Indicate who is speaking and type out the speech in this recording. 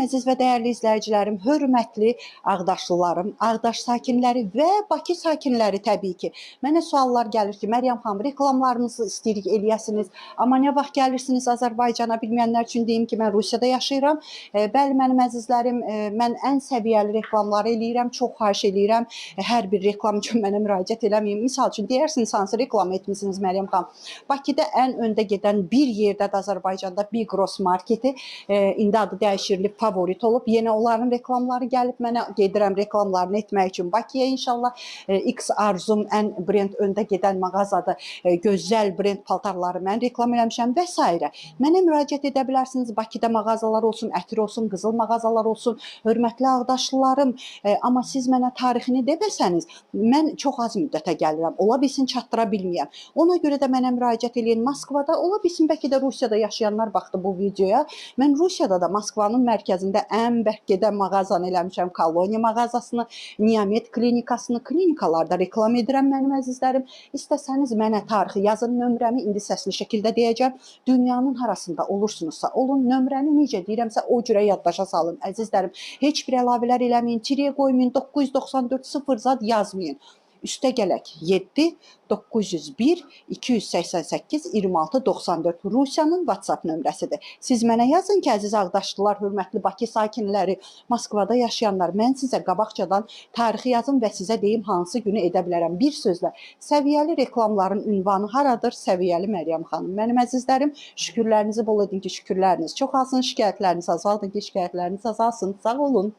Speaker 1: əziz və dəyərli izləyicilərim, hörmətli Ağdaşlılarım, Ağdaş sakinləri və Bakı sakinləri təbii ki. Mənə suallar gəlir ki, Məryəm xanım, reklamlarınızı istəyirik eləyəsiniz, amma nə vaxt gəlirsiniz Azərbaycana? Bilməyənlər üçün deyim ki, mən Rusiyada yaşayıram. Bəli, mənim əzizlərim, mən ən səviyyəli reklamları eləyirəm, çox xahiş eləyirəm. Hər bir reklam üçün mənə müraciət eləməyin. Misal üçün, deyirsiniz, hansı reklam etmişsiniz Məryəm xanım? Bakıda ən öndə gedən bir yerdədir Azərbaycanda Bigros marketi. İndi adı dəyişirilib, favorit olub. Yenə onların reklamları gəlib, mənə gedirəm reklamlarını etmək üçün Bakıya inşallah. X Arzum ən brend öndə gedən mağazadır. Gözəl brend paltarları mən reklam eləmişəm və s. Mənə müraciət edə bilərsiniz. Bakıda mağazalar olsun, Ətir olsun, Qızıl mağazalar olsun. Hörmətli Ağdaşlılarım, amma siz mənə tarixini deməsəniz, mən çox az müddətə gəlirəm. Ola bilsin çatdıra bilməyəm. Ona görə də mənə müraciət edin. Moskvada, ola bilsin bəlkə də Rusiyada yaşayanlar baxdı bu videoya. Mən Rusiyada da Moskvanın mərkəzində ən bərk gedən mağazanı eləmişəm. Koloniya mağazasını, Niyamet klinikasını, klinikalarda reklam edirəm mənim əzizlərim. İstəsəniz mənə tarixi yazın, nömrəmi indi səsli şəkildə deyəcəm. Dünyanın harasında olursunuzsa olun, nömrəni necə deyirəmsə o cürə yaddaşa salın əzizlərim. Heç bir əlavələr eləməyin, tiriyə qoymayın, 994 0 zad yazmayın. Üstə gələk 7 901 288 26 94 Rusiyanın WhatsApp nömrəsidir. Siz mənə yazın ki, əziz Ağdaşlılar, hörmətli Bakı sakinləri, Moskvada yaşayanlar, mən sizə qabaqcadan tarixi yazım və sizə deyim hansı günü edə bilərəm. Bir sözlə, səviyyəli reklamların ünvanı haradır? Səviyyəli Məryəm xanım. Mənim əzizlərim, şükürlərinizi bol edin ki, şükürləriniz çox alsın, şikayətləriniz azaldın ki, şikayətləriniz azalsın. Sağ olun.